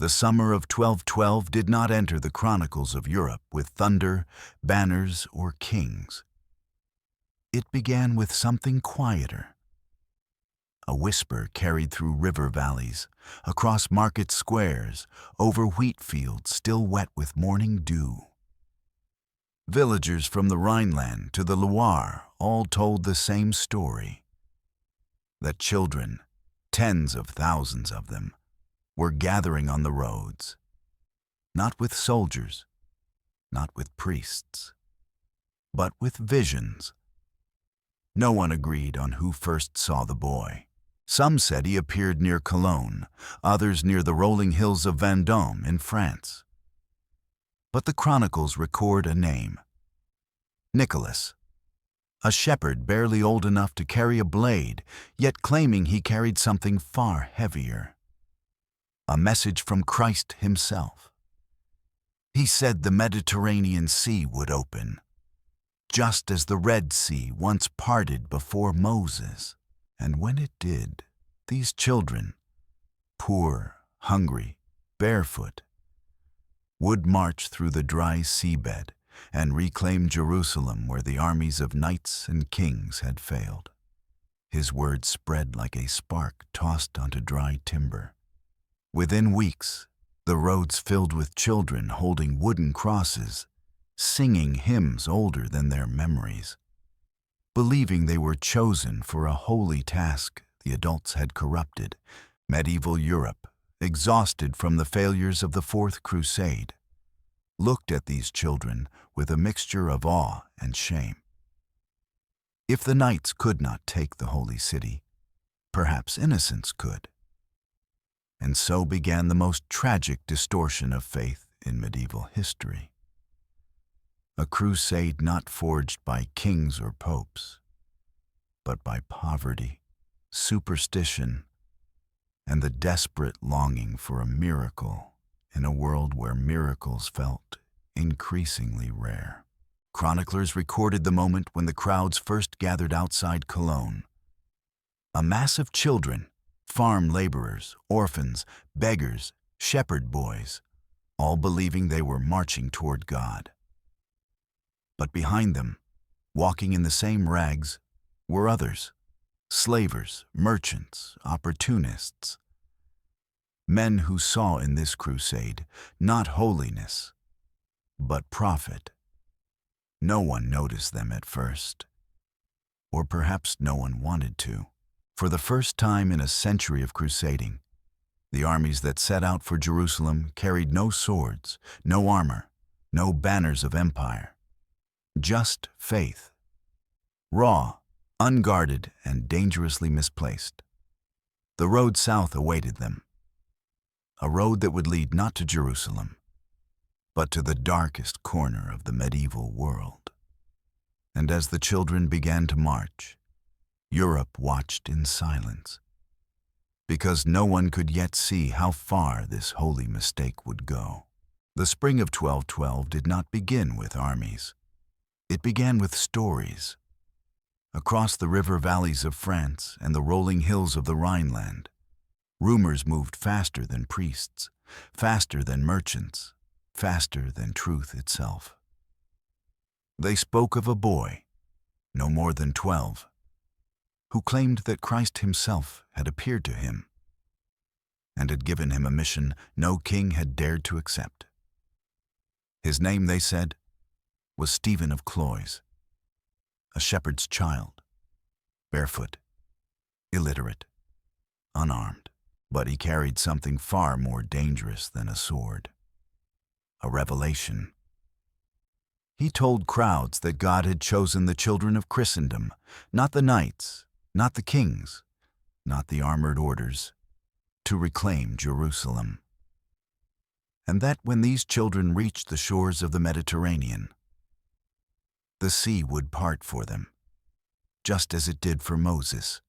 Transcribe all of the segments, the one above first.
The summer of 1212 did not enter the chronicles of Europe with thunder, banners, or kings. It began with something quieter. A whisper carried through river valleys, across market squares, over wheat fields still wet with morning dew. Villagers from the Rhineland to the Loire all told the same story. That children, tens of thousands of them, were gathering on the roads, not with soldiers, not with priests, but with visions. No one agreed on who first saw the boy. Some said he appeared near Cologne, others near the rolling hills of Vendôme in France. But the chronicles record a name: Nicholas, a shepherd barely old enough to carry a blade, yet claiming he carried something far heavier. A message from Christ himself. He said the Mediterranean Sea would open, just as the Red Sea once parted before Moses. And when it did, these children, poor, hungry, barefoot, would march through the dry seabed and reclaim Jerusalem where the armies of knights and kings had failed. His word spread like a spark tossed onto dry timber. Within weeks, the roads filled with children holding wooden crosses, singing hymns older than their memories, believing they were chosen for a holy task the adults had corrupted. Medieval Europe, exhausted from the failures of the Fourth Crusade, looked at these children with a mixture of awe and shame. If the knights could not take the holy city, perhaps innocence could. And so began the most tragic distortion of faith in medieval history. A crusade not forged by kings or popes, but by poverty, superstition, and the desperate longing for a miracle in a world where miracles felt increasingly rare. Chroniclers recorded the moment when the crowds first gathered outside Cologne. A mass of children, farm laborers, orphans, beggars, shepherd boys, all believing they were marching toward God. But behind them, walking in the same rags, were others, slavers, merchants, opportunists. Men who saw in this crusade not holiness, but profit. No one noticed them at first, or perhaps no one wanted to. For the first time in a century of crusading, the armies that set out for Jerusalem carried no swords, no armor, no banners of empire. Just faith, raw, unguarded, and dangerously misplaced. The road south awaited them, a road that would lead not to Jerusalem, but to the darkest corner of the medieval world. And as the children began to march, Europe watched in silence, because no one could yet see how far this holy mistake would go. The spring of 1212 did not begin with armies. It began with stories. Across the river valleys of France and the rolling hills of the Rhineland, rumors moved faster than priests, faster than merchants, faster than truth itself. They spoke of a boy, no more than 12, who claimed that Christ himself had appeared to him and had given him a mission no king had dared to accept. His name, they said, was Stephen of Cloyes, a shepherd's child, barefoot, illiterate, unarmed. But he carried something far more dangerous than a sword, a revelation. He told crowds that God had chosen the children of Christendom, not the knights, not the kings, not the armored orders, to reclaim Jerusalem. And that when these children reached the shores of the Mediterranean, the sea would part for them, just as it did for Moses.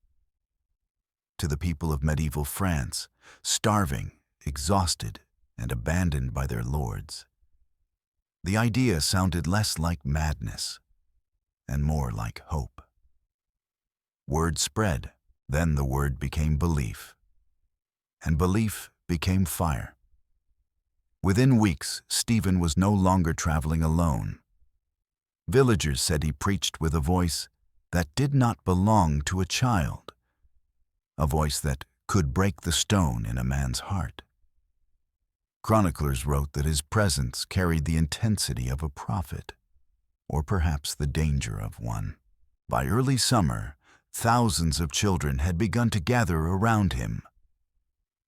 To the people of medieval France, starving, exhausted, and abandoned by their lords, the idea sounded less like madness and more like hope. Word spread, then the word became belief, and belief became fire. Within weeks, Stephen was no longer traveling alone. Villagers said he preached with a voice that did not belong to a child, a voice that could break the stone in a man's heart. Chroniclers wrote that his presence carried the intensity of a prophet, or perhaps the danger of one. By early summer, thousands of children had begun to gather around him.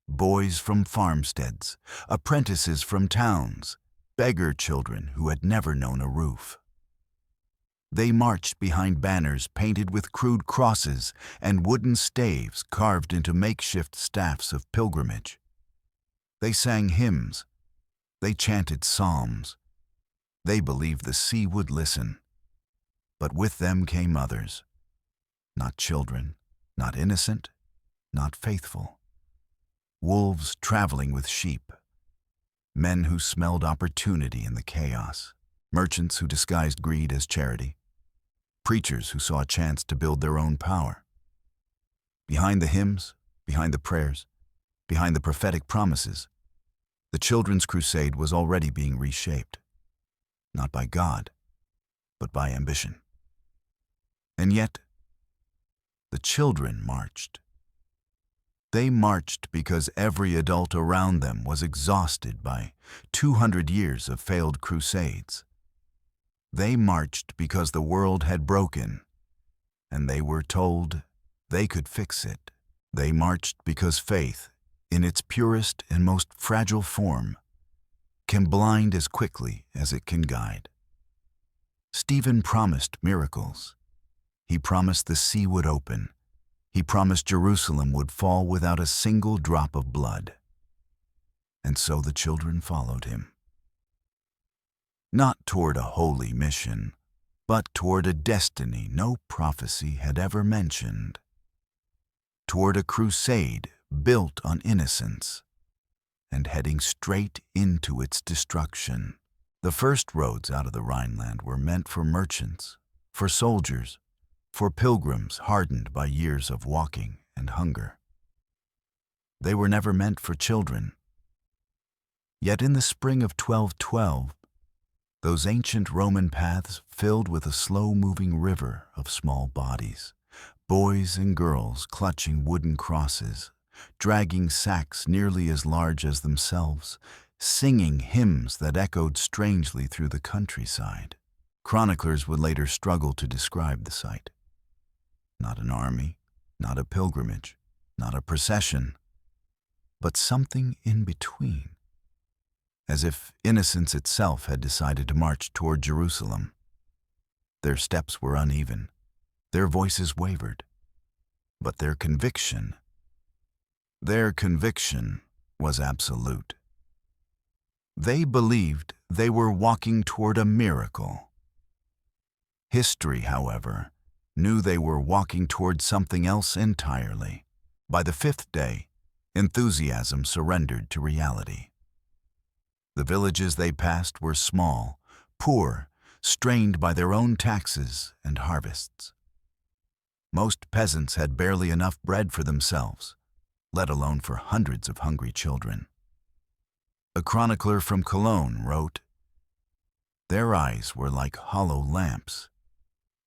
Boys from farmsteads, apprentices from towns, beggar children who had never known a roof. They marched behind banners painted with crude crosses and wooden staves carved into makeshift staffs of pilgrimage. They sang hymns. They chanted psalms. They believed the sea would listen. But with them came others. Not children, not innocent, not faithful. Wolves traveling with sheep. Men who smelled opportunity in the chaos. Merchants who disguised greed as charity. Preachers who saw a chance to build their own power. Behind the hymns, behind the prayers, behind the prophetic promises, the children's crusade was already being reshaped. Not by God, but by ambition. And yet, the children marched. They marched because every adult around them was exhausted by 200 years of failed crusades. They marched because the world had broken, and they were told they could fix it. They marched because faith, in its purest and most fragile form, can blind as quickly as it can guide. Stephen promised miracles. He promised the sea would open. He promised Jerusalem would fall without a single drop of blood. And so the children followed him. Not toward a holy mission, but toward a destiny no prophecy had ever mentioned. Toward a crusade built on innocence and heading straight into its destruction. The first roads out of the Rhineland were meant for merchants, for soldiers, for pilgrims hardened by years of walking and hunger. They were never meant for children. Yet in the spring of 1212, those ancient Roman paths filled with a slow-moving river of small bodies, boys and girls clutching wooden crosses, dragging sacks nearly as large as themselves, singing hymns that echoed strangely through the countryside. Chroniclers would later struggle to describe the sight. Not an army, not a pilgrimage, not a procession, but something in between. As if innocence itself had decided to march toward Jerusalem. Their steps were uneven, their voices wavered, but their conviction was absolute. They believed they were walking toward a miracle. History, however, knew they were walking toward something else entirely. By the fifth day, enthusiasm surrendered to reality. The villages they passed were small, poor, strained by their own taxes and harvests. Most peasants had barely enough bread for themselves, let alone for hundreds of hungry children. A chronicler from Cologne wrote, "Their eyes were like hollow lamps.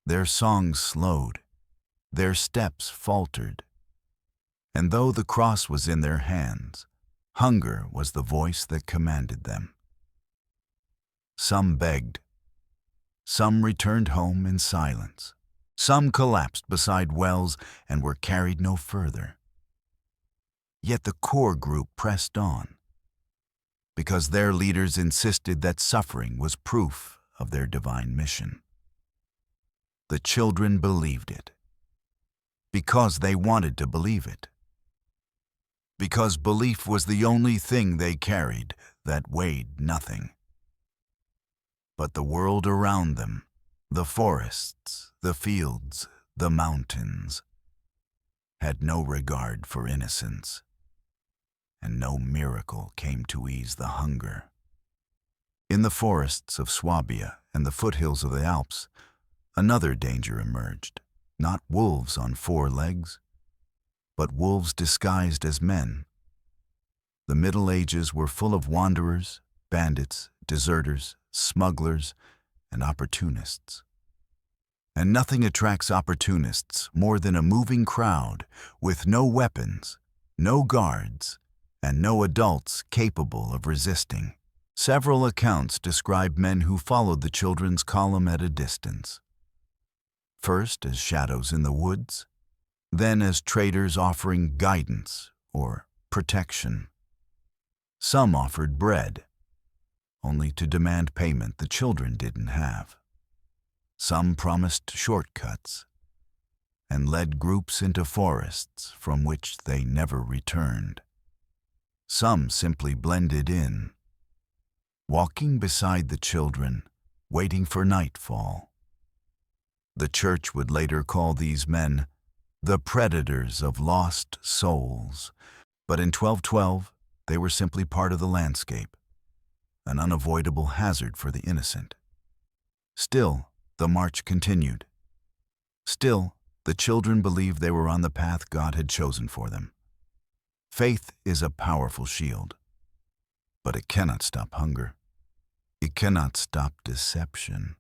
Their songs slowed, their steps faltered. And though the cross was in their hands, hunger was the voice that commanded them." Some begged. Some returned home in silence. Some collapsed beside wells and were carried no further. Yet the core group pressed on, because their leaders insisted that suffering was proof of their divine mission. The children believed it, because they wanted to believe it. Because belief was the only thing they carried that weighed nothing. But the world around them, the forests, the fields, the mountains, had no regard for innocence, and no miracle came to ease the hunger. In the forests of Swabia and the foothills of the Alps, another danger emerged, not wolves on four legs, but wolves disguised as men. The Middle Ages were full of wanderers, bandits, deserters, smugglers, and opportunists. And nothing attracts opportunists more than a moving crowd with no weapons, no guards, and no adults capable of resisting. Several accounts describe men who followed the children's column at a distance. First as shadows in the woods, then as traders offering guidance or protection. Some offered bread, only to demand payment the children didn't have. Some promised shortcuts and led groups into forests from which they never returned. Some simply blended in, walking beside the children, waiting for nightfall. The church would later call these men the predators of lost souls, but in 1212 they were simply part of the landscape, an unavoidable hazard for the innocent. Still, the march continued. Still, the children believed they were on the path God had chosen for them. Faith is a powerful shield, but it cannot stop hunger. It cannot stop deception.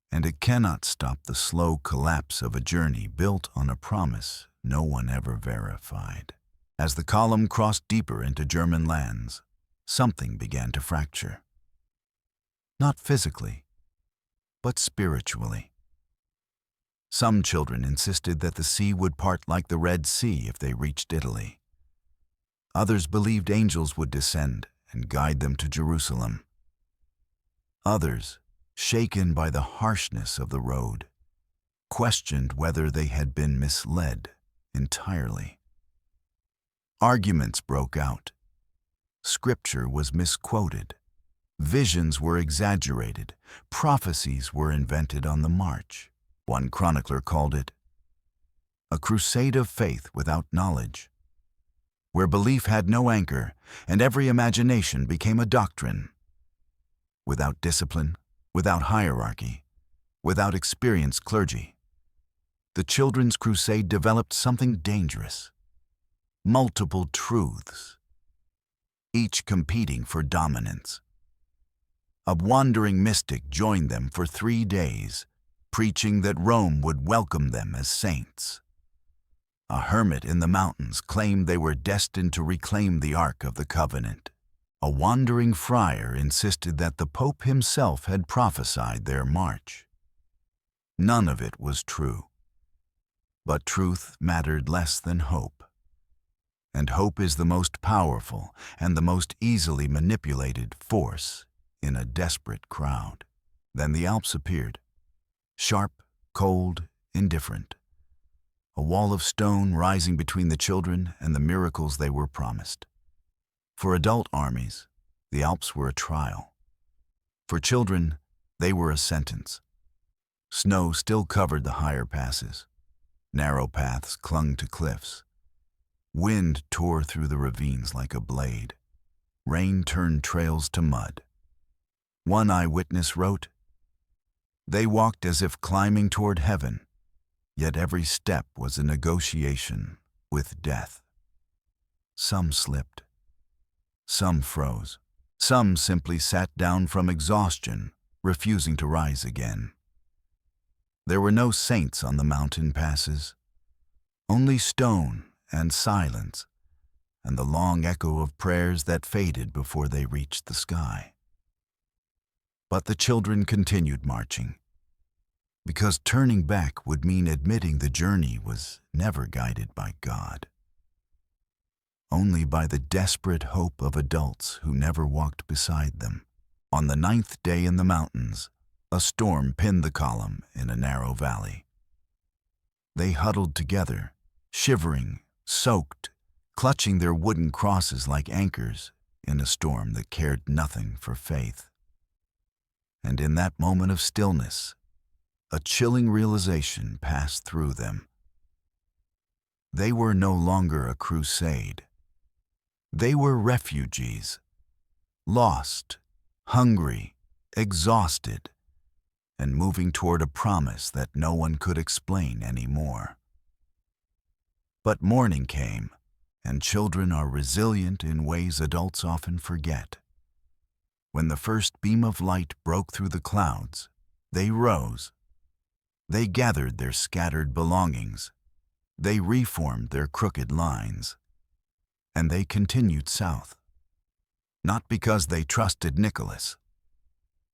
And it cannot stop the slow collapse of a journey built on a promise no one ever verified. As the column crossed deeper into German lands, something began to fracture. Not physically, but spiritually. Some children insisted that the sea would part like the Red Sea if they reached Italy. Others believed angels would descend and guide them to Jerusalem. Others, shaken by the harshness of the road, questioned whether they had been misled entirely. Arguments broke out. Scripture was misquoted. Visions were exaggerated. Prophecies were invented on the march. One chronicler called it a crusade of faith without knowledge, where belief had no anchor and every imagination became a doctrine. Without discipline, without hierarchy, without experienced clergy, the children's crusade developed something dangerous. Multiple truths, each competing for dominance. A wandering mystic joined them for 3 days, preaching that Rome would welcome them as saints. A hermit in the mountains claimed they were destined to reclaim the Ark of the Covenant. A wandering friar insisted that the Pope himself had prophesied their march. None of it was true. But truth mattered less than hope. And hope is the most powerful and the most easily manipulated force in a desperate crowd. Then the Alps appeared. Sharp, cold, indifferent. A wall of stone rising between the children and the miracles they were promised. For adult armies, the Alps were a trial. For children, they were a sentence. Snow still covered the higher passes. Narrow paths clung to cliffs. Wind tore through the ravines like a blade. Rain turned trails to mud. One eyewitness wrote, "They walked as if climbing toward heaven, yet every step was a negotiation with death." Some slipped. Some froze. Some simply sat down from exhaustion, refusing to rise again. There were no saints on the mountain passes, only stone and silence, and the long echo of prayers that faded before they reached the sky. But the children continued marching, because turning back would mean admitting the journey was never guided by God. Only by the desperate hope of adults who never walked beside them. On the 9th day in the mountains, a storm pinned the column in a narrow valley. They huddled together, shivering, soaked, clutching their wooden crosses like anchors in a storm that cared nothing for faith. And in that moment of stillness, a chilling realization passed through them. They were no longer a crusade. They were refugees, lost, hungry, exhausted, and moving toward a promise that no one could explain anymore. But morning came, and children are resilient in ways adults often forget. When the first beam of light broke through the clouds, they rose. They gathered their scattered belongings. They reformed their crooked lines. And they continued south. Not because they trusted Nicholas,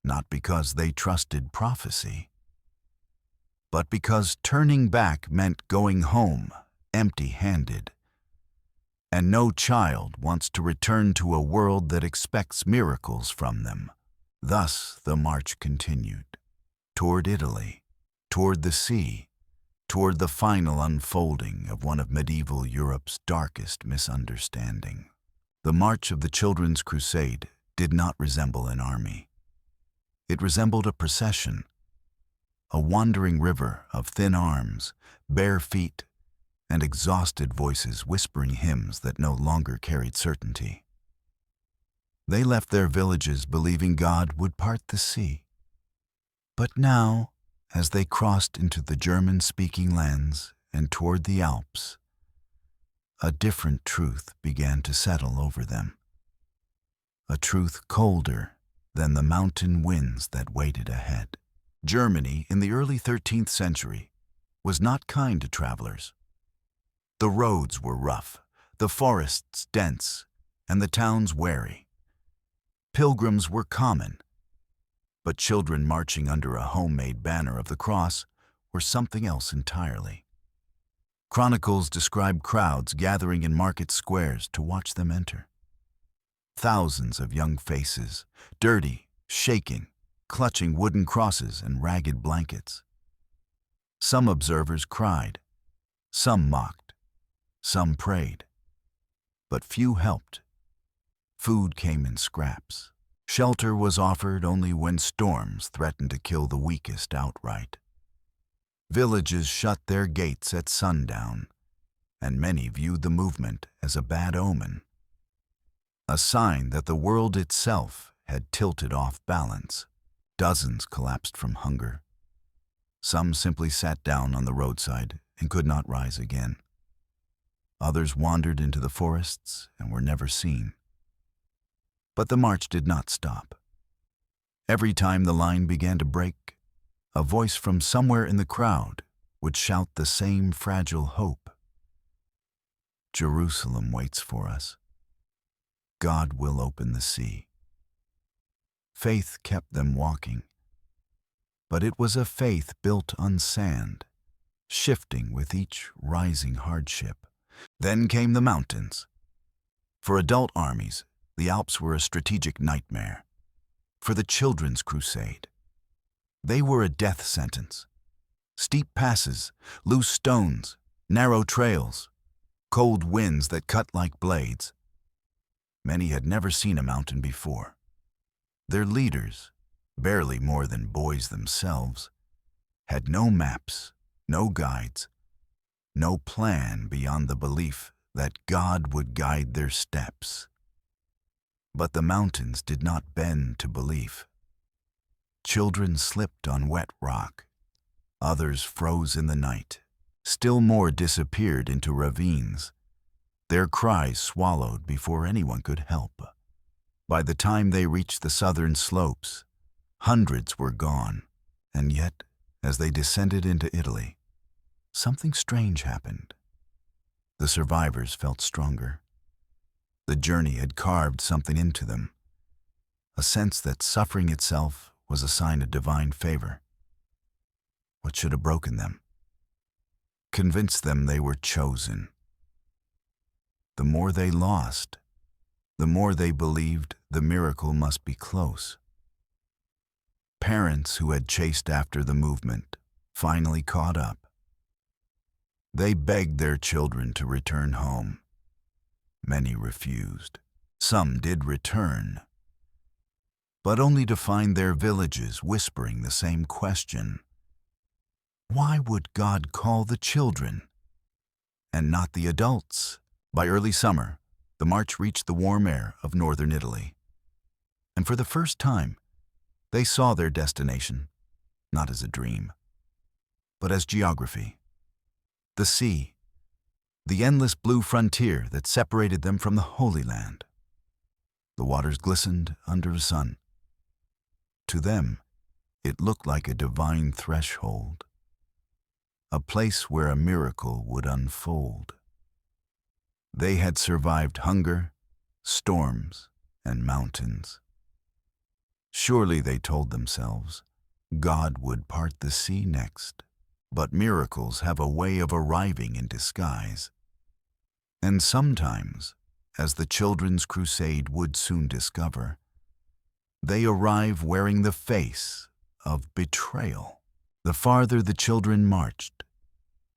not because they trusted prophecy, but because turning back meant going home empty-handed. And no child wants to return to a world that expects miracles from them. Thus the march continued, toward Italy, toward the sea, toward the final unfolding of one of medieval Europe's darkest misunderstandings. The march of the Children's Crusade did not resemble an army. It resembled a procession, a wandering river of thin arms, bare feet, and exhausted voices whispering hymns that no longer carried certainty. They left their villages believing God would part the sea. But now, as they crossed into the German-speaking lands and toward the Alps, a different truth began to settle over them. A truth colder than the mountain winds that waited ahead. Germany in the early 13th century was not kind to travelers. The roads were rough, the forests dense, and the towns wary. Pilgrims were common, but children marching under a homemade banner of the cross were something else entirely. Chronicles describe crowds gathering in market squares to watch them enter. Thousands of young faces, dirty, shaking, clutching wooden crosses and ragged blankets. Some observers cried, some mocked, some prayed, but few helped. Food came in scraps. Shelter was offered only when storms threatened to kill the weakest outright. Villages shut their gates at sundown, and many viewed the movement as a bad omen, a sign that the world itself had tilted off balance. Dozens collapsed from hunger. Some simply sat down on the roadside and could not rise again. Others wandered into the forests and were never seen. But the march did not stop. Every time the line began to break, a voice from somewhere in the crowd would shout the same fragile hope. Jerusalem waits for us. God will open the sea. Faith kept them walking, but it was a faith built on sand, shifting with each rising hardship. Then came the mountains. For adult armies, the Alps were a strategic nightmare. For the Children's Crusade, they were a death sentence. Steep passes, loose stones, narrow trails, cold winds that cut like blades. Many had never seen a mountain before. Their leaders, barely more than boys themselves, had no maps, no guides, no plan beyond the belief that God would guide their steps. But the mountains did not bend to belief. Children slipped on wet rock. Others froze in the night. Still more disappeared into ravines, their cries swallowed before anyone could help. By the time they reached the southern slopes, hundreds were gone. And yet, as they descended into Italy, something strange happened. The survivors felt stronger. The journey had carved something into them, a sense that suffering itself was a sign of divine favor. What should have broken them? Convinced them they were chosen. The more they lost, the more they believed the miracle must be close. Parents who had chased after the movement finally caught up. They begged their children to return home. Many refused. Some did return, but only to find their villages whispering the same question. Why would God call the children and not the adults? By early summer, the march reached the warm air of northern Italy. And for the first time, they saw their destination, not as a dream, but as geography. The sea, the endless blue frontier that separated them from the Holy Land. The waters glistened under the sun, To them, it looked like a divine threshold, a place where a miracle would unfold. They had survived hunger, storms, and mountains. Surely, they told themselves, God would part the sea next. But miracles have a way of arriving in disguise. And sometimes, as the Children's Crusade would soon discover, they arrive wearing the face of betrayal. The farther the children marched,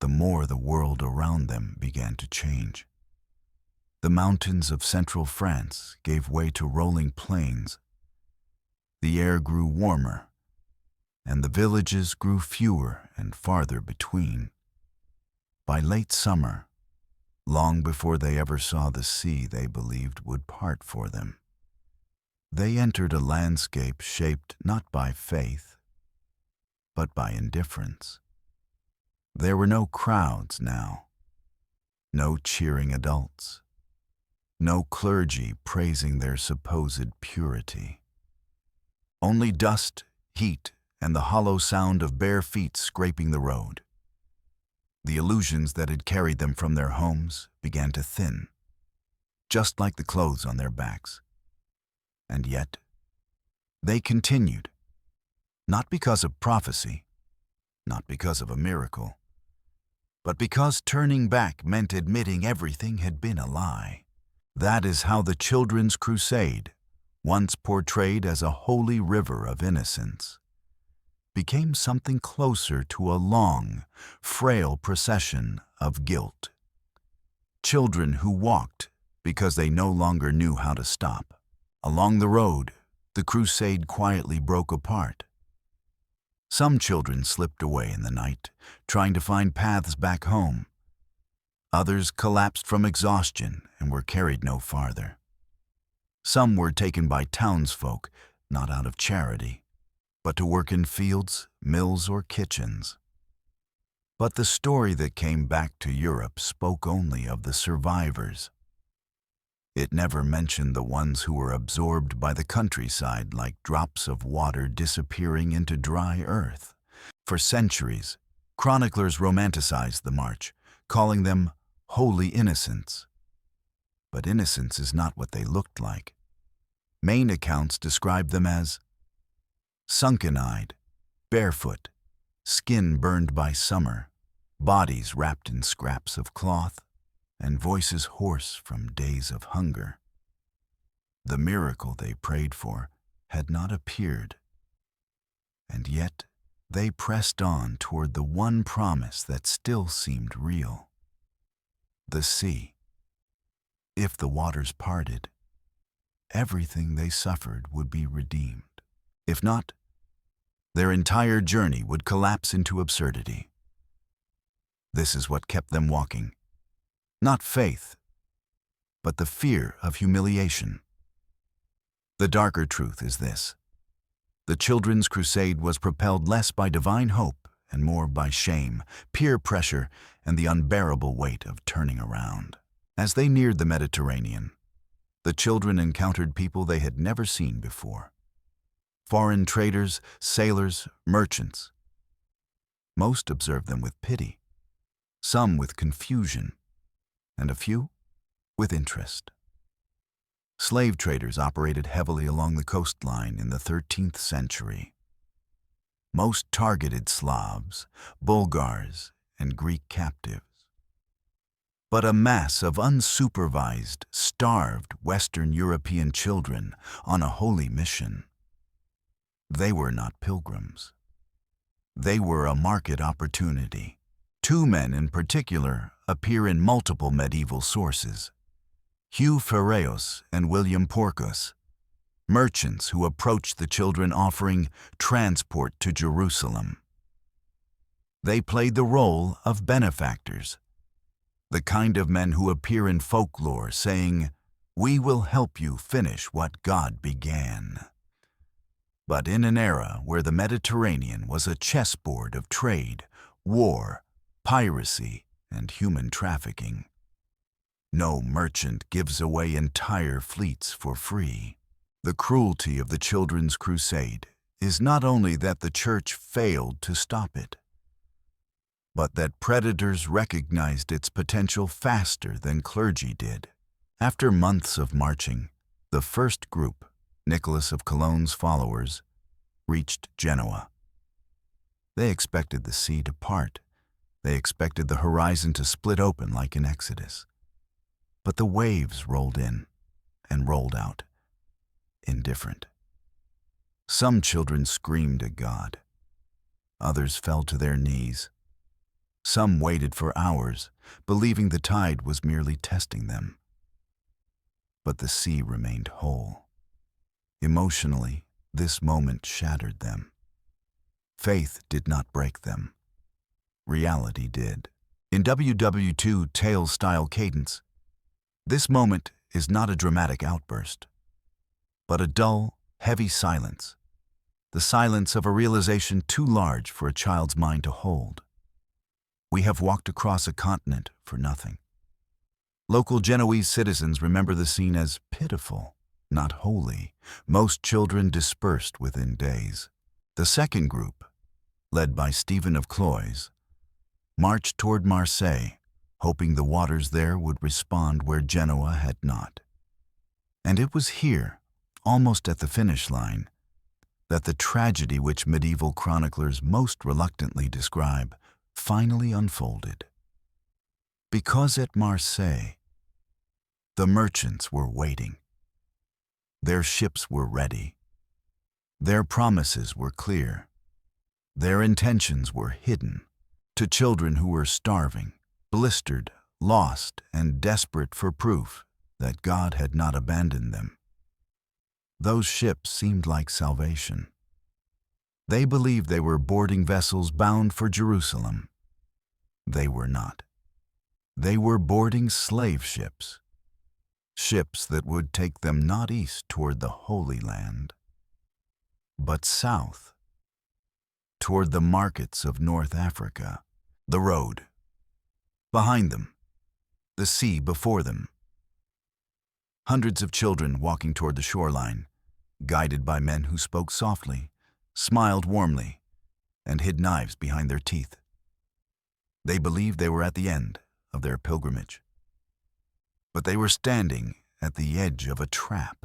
the more the world around them began to change. The mountains of central France gave way to rolling plains. The air grew warmer, and the villages grew fewer and farther between. By late summer, long before they ever saw the sea they believed would part for them, they entered a landscape shaped not by faith, but by indifference. There were no crowds now, no cheering adults, no clergy praising their supposed purity. Only dust, heat, and the hollow sound of bare feet scraping the road. The illusions that had carried them from their homes began to thin, just like the clothes on their backs. And yet, they continued, not because of prophecy, not because of a miracle, but because turning back meant admitting everything had been a lie. That is how the Children's Crusade, once portrayed as a holy river of innocence, became something closer to a long, frail procession of guilt. Children who walked because they no longer knew how to stop. Along the road, the crusade quietly broke apart. Some children slipped away in the night, trying to find paths back home. Others collapsed from exhaustion and were carried no farther. Some were taken by townsfolk, not out of charity, but to work in fields, mills, or kitchens. But the story that came back to Europe spoke only of the survivors. It never mentioned the ones who were absorbed by the countryside like drops of water disappearing into dry earth. For centuries, chroniclers romanticized the march, calling them holy innocents. But innocence is not what they looked like. Main accounts describe them as sunken-eyed, barefoot, skin burned by summer, bodies wrapped in scraps of cloth, and voices hoarse from days of hunger. The miracle they prayed for had not appeared, and yet they pressed on toward the one promise that still seemed real. The sea. If the waters parted, everything they suffered would be redeemed. If not, their entire journey would collapse into absurdity. This is what kept them walking. Not faith, but the fear of humiliation. The darker truth is this: the Children's Crusade was propelled less by divine hope and more by shame, peer pressure, and the unbearable weight of turning around. As they neared the Mediterranean, the children encountered people they had never seen before. Foreign traders, sailors, merchants. Most observed them with pity, some with confusion, and a few with interest. Slave traders operated heavily along the coastline in the 13th century. Most targeted Slavs, Bulgars, and Greek captives. But a mass of unsupervised, starved Western European children on a holy mission. They were not pilgrims. They were a market opportunity. Two men in particular appear in multiple medieval sources: Hugh Phareus and William Porcus, merchants who approached the children offering transport to Jerusalem. They played the role of benefactors, the kind of men who appear in folklore saying, "We will help you finish what God began." But in an era where the Mediterranean was a chessboard of trade, war, piracy, and human trafficking, no merchant gives away entire fleets for free. The cruelty of the Children's Crusade is not only that the church failed to stop it, but that predators recognized its potential faster than clergy did. After months of marching, the first group, Nicholas of Cologne's followers, reached Genoa. They expected the sea to part. They expected the horizon to split open like an exodus. But the waves rolled in and rolled out, indifferent. Some children screamed at God. Others fell to their knees. Some waited for hours, believing the tide was merely testing them. But the sea remained whole. Emotionally, this moment shattered them. Faith did not break them. Reality did. In WW2 Tales-style cadence, this moment is not a dramatic outburst, but a dull, heavy silence, the silence of a realization too large for a child's mind to hold. We have walked across a continent for nothing. Local Genoese citizens remember the scene as pitiful, not holy. Most children dispersed within days. The second group, led by Stephen of Cloyes, marched toward Marseille, hoping the waters there would respond where Genoa had not. And it was here, almost at the finish line, that the tragedy which medieval chroniclers most reluctantly describe finally unfolded. Because at Marseille, the merchants were waiting. Their ships were ready. Their promises were clear. Their intentions were hidden. To children who were starving, blistered, lost, and desperate for proof that God had not abandoned them, those ships seemed like salvation. They believed they were boarding vessels bound for Jerusalem. They were not. They were boarding slave ships, ships that would take them not east toward the Holy Land, but south, toward the markets of North Africa. The road behind them, the sea before them. Hundreds of children walking toward the shoreline, guided by men who spoke softly, smiled warmly, and hid knives behind their teeth. They believed they were at the end of their pilgrimage. But they were standing at the edge of a trap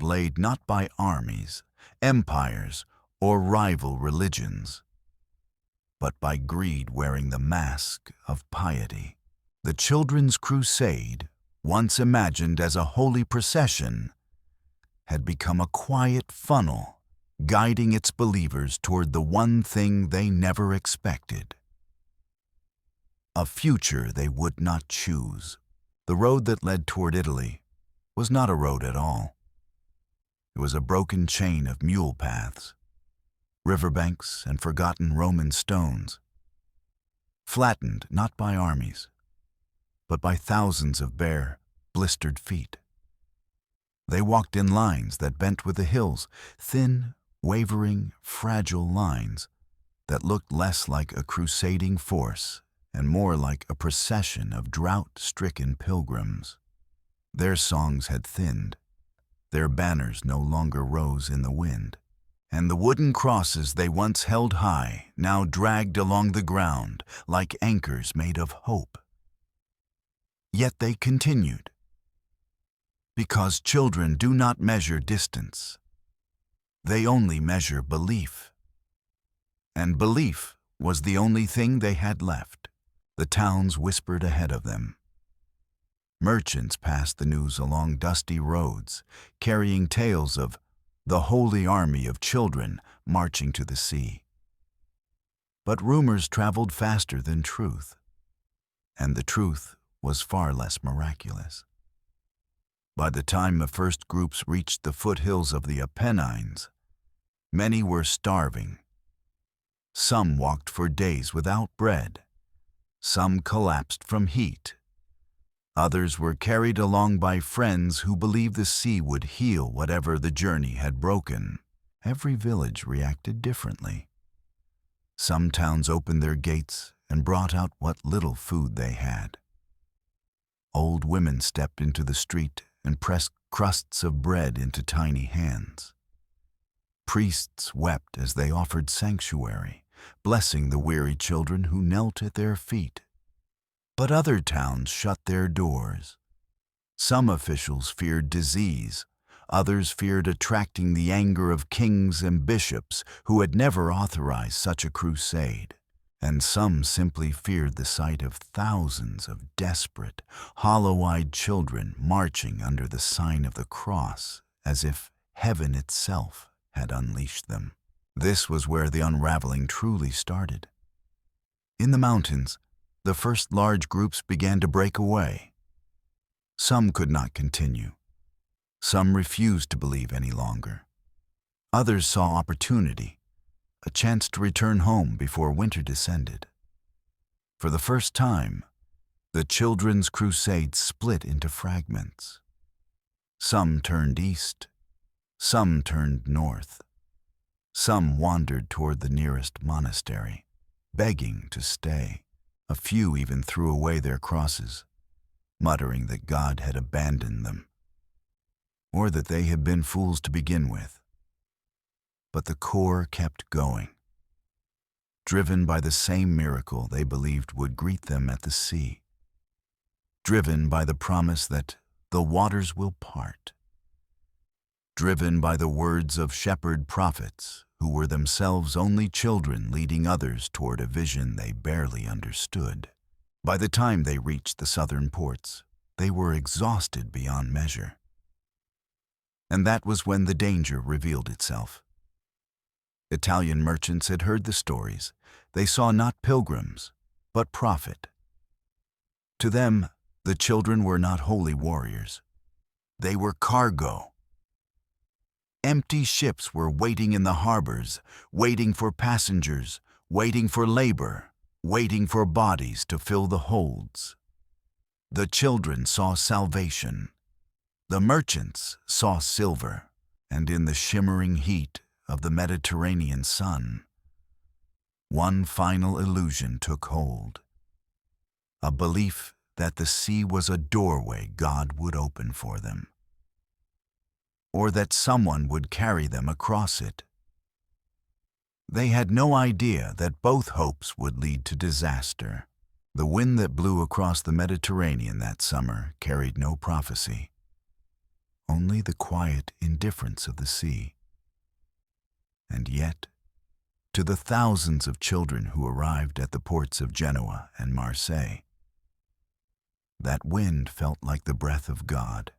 laid not by armies, empires, or rival religions, but by greed wearing the mask of piety. The Children's Crusade, once imagined as a holy procession, had become a quiet funnel, guiding its believers toward the one thing they never expected: a future they would not choose. The road that led toward Italy was not a road at all. It was a broken chain of mule paths, riverbanks, and forgotten Roman stones, flattened not by armies, but by thousands of bare, blistered feet. They walked in lines that bent with the hills, thin, wavering, fragile lines that looked less like a crusading force and more like a procession of drought-stricken pilgrims. Their songs had thinned. Their banners no longer rose in the wind, and the wooden crosses they once held high now dragged along the ground like anchors made of hope. Yet they continued, because children do not measure distance. They only measure belief. And belief was the only thing they had left. The towns whispered ahead of them. Merchants passed the news along dusty roads, carrying tales of the holy army of children marching to the sea. But rumors traveled faster than truth, and the truth was far less miraculous. By the time the first groups reached the foothills of the Apennines, many were starving. Some walked for days without bread. Some collapsed from heat. Others were carried along by friends who believed the sea would heal whatever the journey had broken. Every village reacted differently. Some towns opened their gates and brought out what little food they had. Old women stepped into the street and pressed crusts of bread into tiny hands. Priests wept as they offered sanctuary, blessing the weary children who knelt at their feet. But other towns shut their doors. Some officials feared disease, others feared attracting the anger of kings and bishops who had never authorized such a crusade. And some simply feared the sight of thousands of desperate, hollow-eyed children marching under the sign of the cross, as if heaven itself had unleashed them. This was where the unraveling truly started. In the mountains, the first large groups began to break away. Some could not continue. Some refused to believe any longer. Others saw opportunity, a chance to return home before winter descended. For the first time, the children's crusade split into fragments. Some turned east, some turned north. Some wandered toward the nearest monastery, begging to stay. A few even threw away their crosses, muttering that God had abandoned them, or that they had been fools to begin with. But the core kept going, driven by the same miracle they believed would greet them at the sea, driven by the promise that the waters will part, driven by the words of shepherd prophets who were themselves only children leading others toward a vision they barely understood. By the time they reached the southern ports, they were exhausted beyond measure. And that was when the danger revealed itself. Italian merchants had heard the stories. They saw not pilgrims, but profit. To them, the children were not holy warriors. They were cargo. Empty ships were waiting in the harbors, waiting for passengers, waiting for labor, waiting for bodies to fill the holds. The children saw salvation. The merchants saw silver, and in the shimmering heat of the Mediterranean sun, one final illusion took hold. A belief that the sea was a doorway God would open for them, or that someone would carry them across it. They had no idea that both hopes would lead to disaster. The wind that blew across the Mediterranean that summer carried no prophecy, only the quiet indifference of the sea. And yet, to the thousands of children who arrived at the ports of Genoa and Marseille, that wind felt like the breath of God.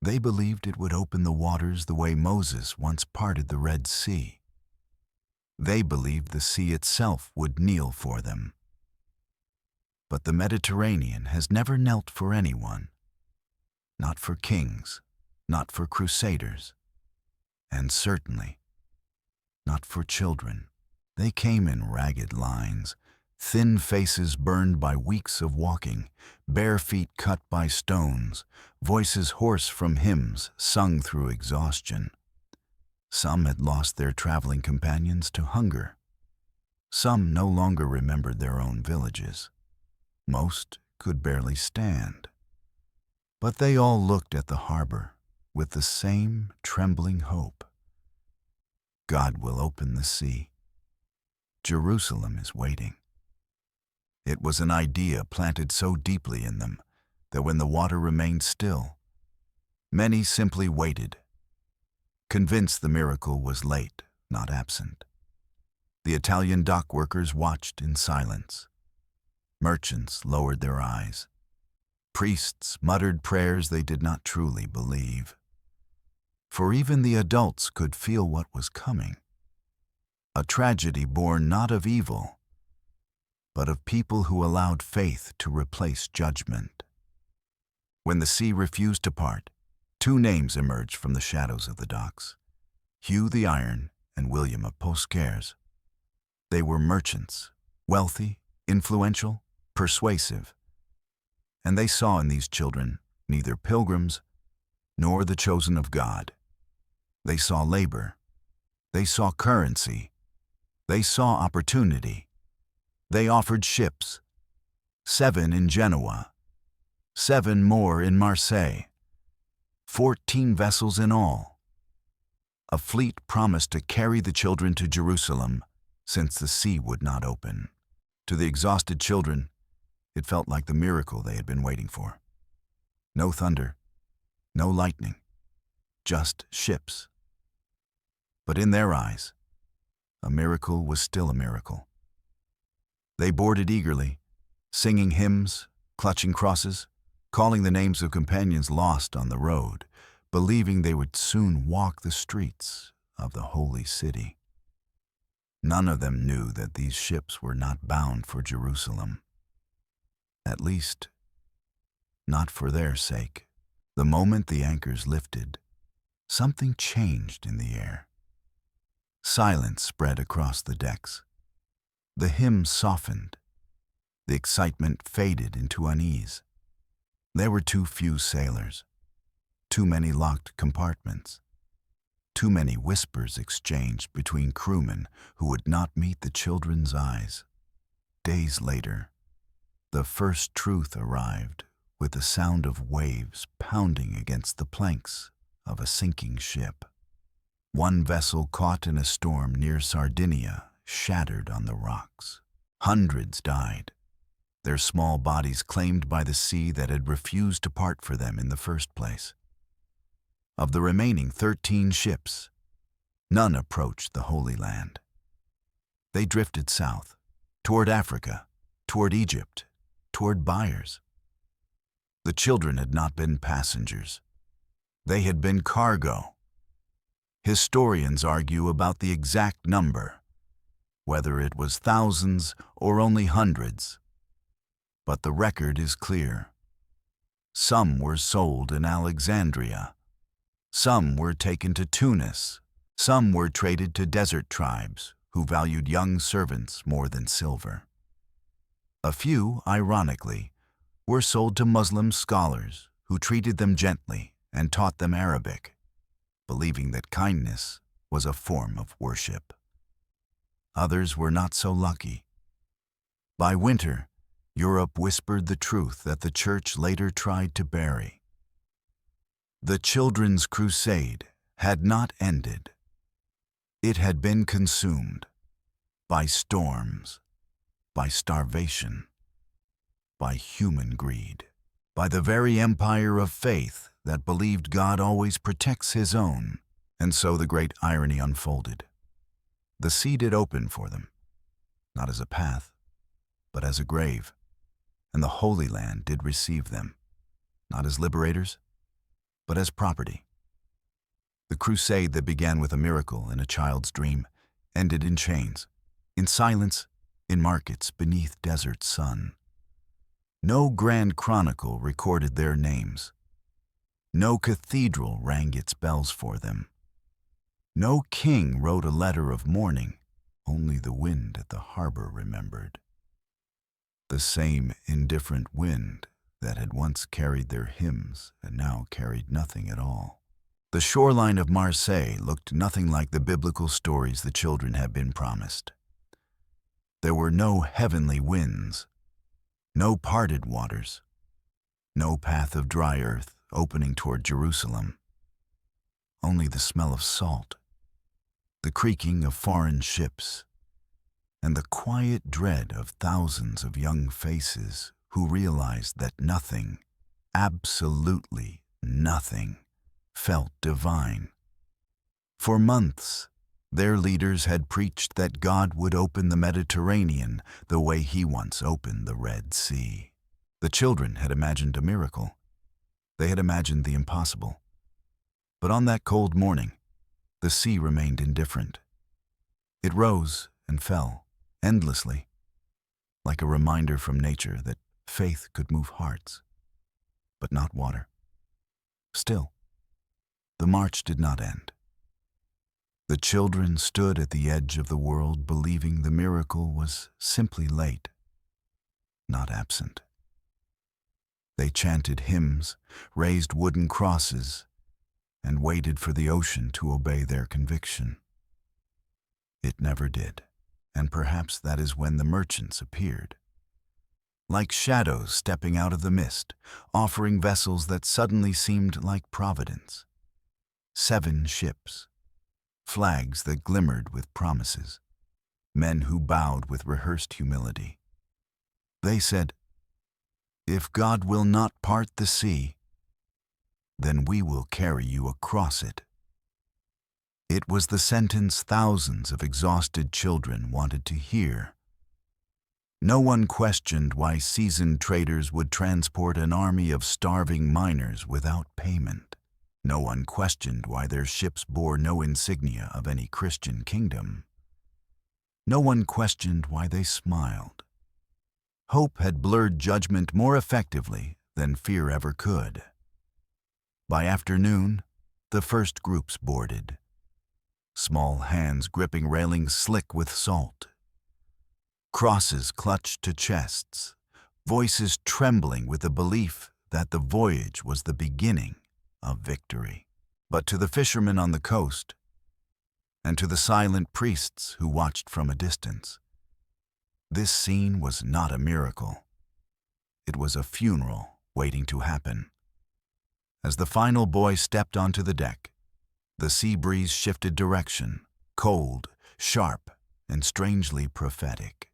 They believed it would open the waters the way Moses once parted the Red Sea. They believed the sea itself would kneel for them. But the Mediterranean has never knelt for anyone, not for kings, not for crusaders, and certainly not for children. They came in ragged lines, thin faces burned by weeks of walking, bare feet cut by stones, voices hoarse from hymns sung through exhaustion. Some had lost their traveling companions to hunger. Some no longer remembered their own villages. Most could barely stand. But they all looked at the harbor with the same trembling hope. God will open the sea. Jerusalem is waiting. It was an idea planted so deeply in them that when the water remained still, many simply waited, convinced the miracle was late, not absent. The Italian dock workers watched in silence. Merchants lowered their eyes. Priests muttered prayers they did not truly believe. For even the adults could feel what was coming. A tragedy born not of evil, but of people who allowed faith to replace judgment. When the sea refused to part, two names emerged from the shadows of the docks: Hugh the Iron and William of Poscaires. They were merchants, wealthy, influential, persuasive, and they saw in these children neither pilgrims nor the chosen of God. They saw labor. They saw currency. They saw opportunity. They offered ships, 7 in Genoa, 7 more in Marseille, 14 vessels in all. A fleet promised to carry the children to Jerusalem, since the sea would not open. To the exhausted children, it felt like the miracle they had been waiting for. No thunder, no lightning, just ships. But in their eyes, a miracle was still a miracle. They boarded eagerly, singing hymns, clutching crosses, calling the names of companions lost on the road, believing they would soon walk the streets of the holy city. None of them knew that these ships were not bound for Jerusalem. At least, not for their sake. The moment the anchors lifted, something changed in the air. Silence spread across the decks. The hymns softened. The excitement faded into unease. There were too few sailors, too many locked compartments, too many whispers exchanged between crewmen who would not meet the children's eyes. Days later, the first truth arrived with the sound of waves pounding against the planks of a sinking ship. One vessel caught in a storm near Sardinia shattered on the rocks. Hundreds died, their small bodies claimed by the sea that had refused to part for them in the first place. Of the remaining 13 ships, none approached the Holy Land. They drifted south, toward Africa, toward Egypt, toward buyers. The children had not been passengers. They had been cargo. Historians argue about the exact number, whether it was thousands or only hundreds. But the record is clear. Some were sold in Alexandria. Some were taken to Tunis. Some were traded to desert tribes who valued young servants more than silver. A few, ironically, were sold to Muslim scholars who treated them gently and taught them Arabic, believing that kindness was a form of worship. Others were not so lucky. By winter, Europe whispered the truth that the Church later tried to bury. The children's crusade had not ended. It had been consumed by storms, by starvation, by human greed, by the very empire of faith that believed God always protects His own. And so the great irony unfolded. The sea did open for them, not as a path, but as a grave, and the Holy Land did receive them, not as liberators, but as property. The crusade that began with a miracle in a child's dream ended in chains, in silence, in markets beneath desert sun. No grand chronicle recorded their names. No cathedral rang its bells for them. No king wrote a letter of mourning, only the wind at the harbor remembered. The same indifferent wind that had once carried their hymns and now carried nothing at all. The shoreline of Marseille looked nothing like the biblical stories the children had been promised. There were no heavenly winds, no parted waters, no path of dry earth opening toward Jerusalem. Only the smell of salt, the creaking of foreign ships, and the quiet dread of thousands of young faces who realized that nothing, absolutely nothing, felt divine. For months, their leaders had preached that God would open the Mediterranean the way He once opened the Red Sea. The children had imagined a miracle. They had imagined the impossible. But on that cold morning, the sea remained indifferent. It rose and fell, endlessly, like a reminder from nature that faith could move hearts, but not water. Still, the march did not end. The children stood at the edge of the world believing the miracle was simply late, not absent. They chanted hymns, raised wooden crosses, and waited for the ocean to obey their conviction. It never did, and perhaps that is when the merchants appeared. Like shadows stepping out of the mist, offering vessels that suddenly seemed like providence. 7 ships, flags that glimmered with promises, men who bowed with rehearsed humility. They said, "If God will not part the sea, then we will carry you across it." It was the sentence thousands of exhausted children wanted to hear. No one questioned why seasoned traders would transport an army of starving miners without payment. No one questioned why their ships bore no insignia of any Christian kingdom. No one questioned why they smiled. Hope had blurred judgment more effectively than fear ever could. By afternoon, the first groups boarded, small hands gripping railings slick with salt, crosses clutched to chests, voices trembling with the belief that the voyage was the beginning of victory. But to the fishermen on the coast, and to the silent priests who watched from a distance, this scene was not a miracle. It was a funeral waiting to happen. As the final boy stepped onto the deck, the sea breeze shifted direction, cold, sharp, and strangely prophetic.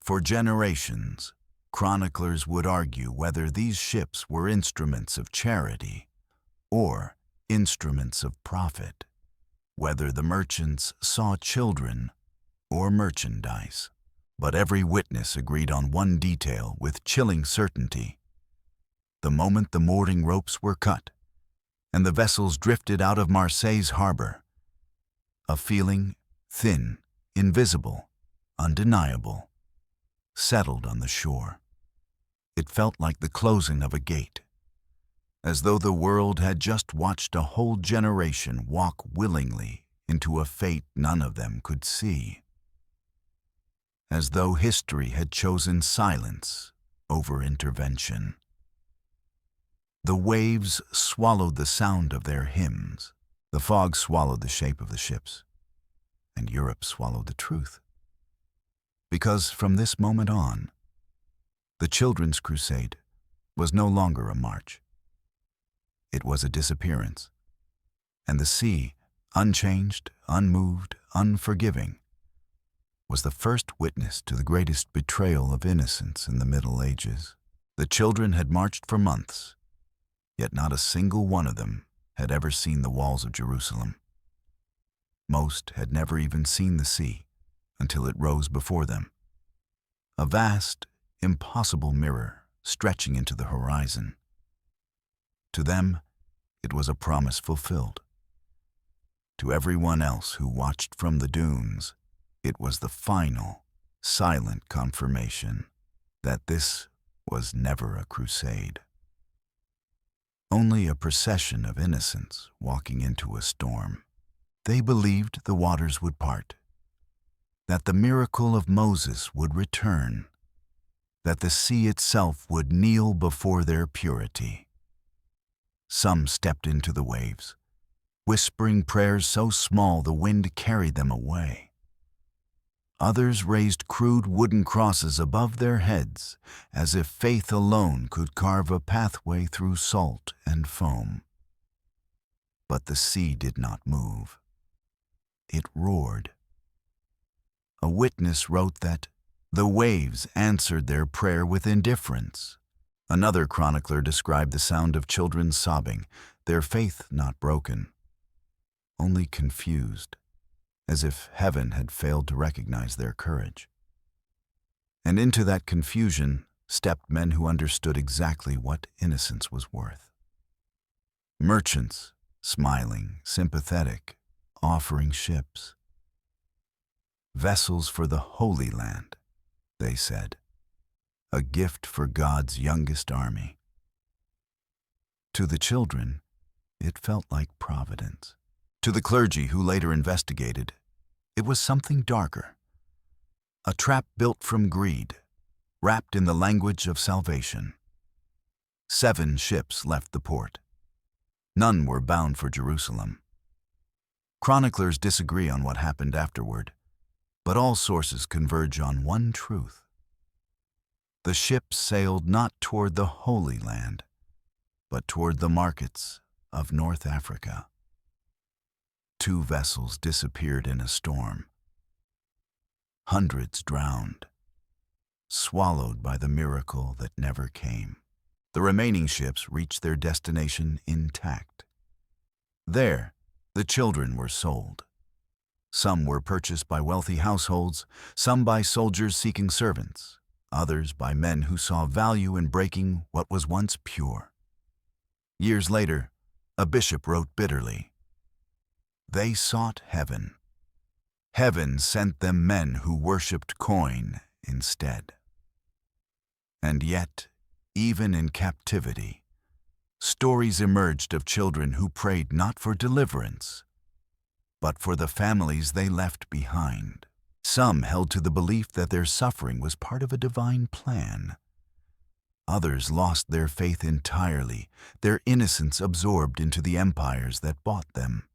For generations, chroniclers would argue whether these ships were instruments of charity or instruments of profit, whether the merchants saw children or merchandise. But every witness agreed on one detail with chilling certainty. The moment the mooring ropes were cut and the vessels drifted out of Marseille's harbor, a feeling thin, invisible, undeniable, settled on the shore. It felt like the closing of a gate, as though the world had just watched a whole generation walk willingly into a fate none of them could see. As though history had chosen silence over intervention. The waves swallowed the sound of their hymns, the fog swallowed the shape of the ships, and Europe swallowed the truth. Because from this moment on, the children's crusade was no longer a march. It was a disappearance, and the sea, unchanged, unmoved, unforgiving, was the first witness to the greatest betrayal of innocence in the Middle Ages. The children had marched for months, yet not a single one of them had ever seen the walls of Jerusalem. Most had never even seen the sea until it rose before them, a vast, impossible mirror stretching into the horizon. To them, it was a promise fulfilled. To everyone else who watched from the dunes, it was the final, silent confirmation that this was never a crusade. Only a procession of innocents walking into a storm. They believed the waters would part, that the miracle of Moses would return, that the sea itself would kneel before their purity. Some stepped into the waves, whispering prayers so small the wind carried them away. Others raised crude wooden crosses above their heads, as if faith alone could carve a pathway through salt and foam. But the sea did not move. It roared. A witness wrote that the waves answered their prayer with indifference. Another chronicler described the sound of children sobbing, their faith not broken, only confused, as if heaven had failed to recognize their courage. And into that confusion stepped men who understood exactly what innocence was worth. Merchants, smiling, sympathetic, offering ships. Vessels for the Holy Land, they said, a gift for God's youngest army. To the children, it felt like providence. To the clergy who later investigated, it was something darker. A trap built from greed, wrapped in the language of salvation. 7 ships left the port. None were bound for Jerusalem. Chroniclers disagree on what happened afterward, but all sources converge on one truth. The ships sailed not toward the Holy Land, but toward the markets of North Africa. 2 vessels disappeared in a storm. Hundreds drowned, swallowed by the miracle that never came. The remaining ships reached their destination intact. There, the children were sold. Some were purchased by wealthy households, some by soldiers seeking servants, others by men who saw value in breaking what was once pure. Years later, a bishop wrote bitterly, "They sought heaven. Heaven sent them men who worshipped coin instead." And yet, even in captivity, stories emerged of children who prayed not for deliverance, but for the families they left behind. Some held to the belief that their suffering was part of a divine plan. Others lost their faith entirely, their innocence absorbed into the empires that bought them.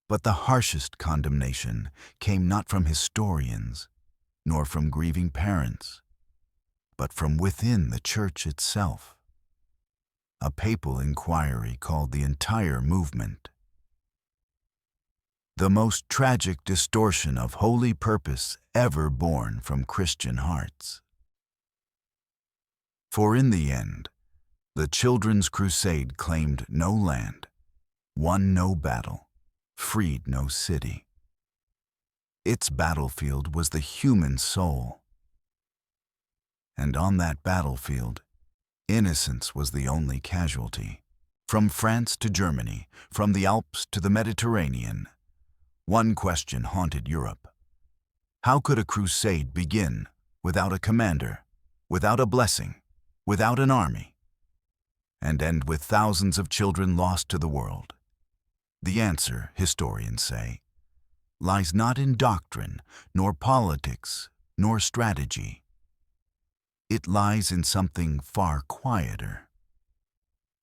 But the harshest condemnation came not from historians, nor from grieving parents, but from within the church itself. A papal inquiry called the entire movement the most tragic distortion of holy purpose ever born from Christian hearts. For in the end, the Children's Crusade claimed no land, won no battle, freed no city. Its battlefield was the human soul. And on that battlefield, innocence was the only casualty. From France to Germany, from the Alps to the Mediterranean, one question haunted Europe. How could a crusade begin without a commander, without a blessing, without an army, and end with thousands of children lost to the world? The answer, historians say, lies not in doctrine, nor politics, nor strategy. It lies in something far quieter.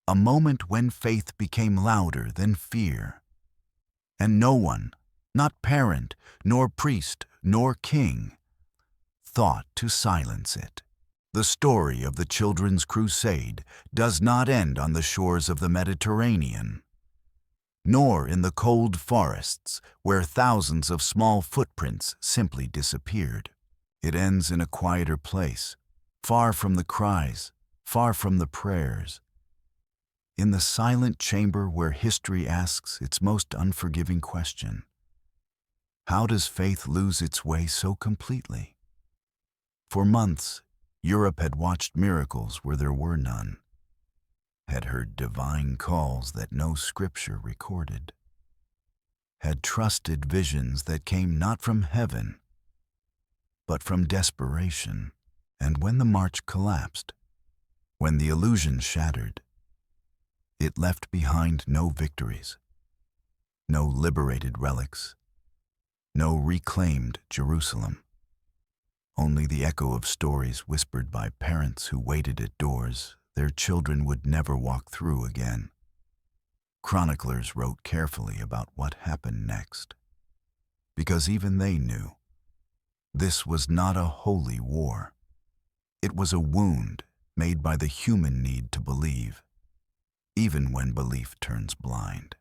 A moment when faith became louder than fear, and no one, not parent, nor priest, nor king, thought to silence it. The story of the Children's Crusade does not end on the shores of the Mediterranean, nor in the cold forests where thousands of small footprints simply disappeared. It ends in a quieter place, far from the cries, far from the prayers, in the silent chamber where history asks its most unforgiving question. How does faith lose its way so completely? For months, Europe had watched miracles where there were none, had heard divine calls that no scripture recorded, had trusted visions that came not from heaven, but from desperation. And when the march collapsed, when the illusion shattered, it left behind no victories, no liberated relics, no reclaimed Jerusalem. Only the echo of stories whispered by parents who waited at doors their children would never walk through again. Chroniclers wrote carefully about what happened next, because even they knew this was not a holy war. It was a wound made by the human need to believe, even when belief turns blind.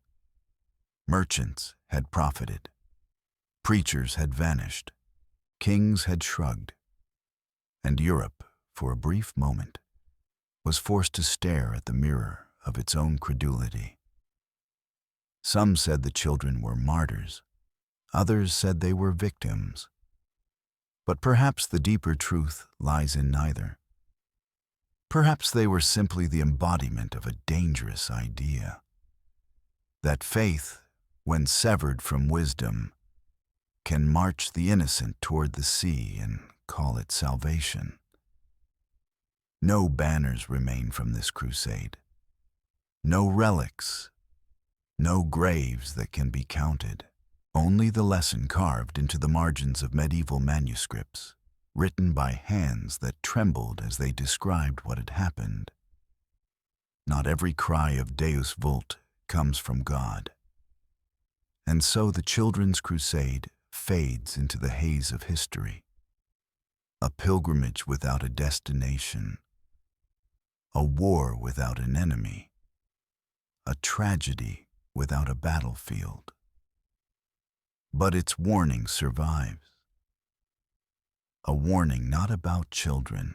Merchants had profited. Preachers had vanished. Kings had shrugged. And Europe, for a brief moment, was forced to stare at the mirror of its own credulity. Some said the children were martyrs. Others said they were victims. But perhaps the deeper truth lies in neither. Perhaps they were simply the embodiment of a dangerous idea. That faith, when severed from wisdom, can march the innocent toward the sea and call it salvation. No banners remain from this crusade. No relics, no graves that can be counted. Only the lesson carved into the margins of medieval manuscripts, written by hands that trembled as they described what had happened. Not every cry of Deus Vult comes from God. And so the Children's Crusade fades into the haze of history. A pilgrimage without a destination. A war without an enemy. A tragedy without a battlefield. But its warning survives. A warning not about children,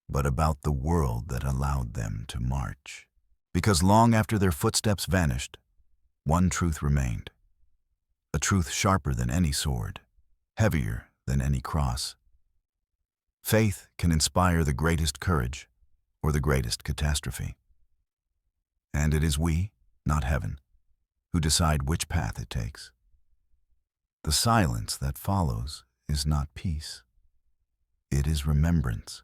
but about the world that allowed them to march. Because long after their footsteps vanished, one truth remained. A truth sharper than any sword, heavier than any cross. Faith can inspire the greatest courage or the greatest catastrophe. And it is we, not heaven, who decide which path it takes. The silence that follows is not peace. It is remembrance.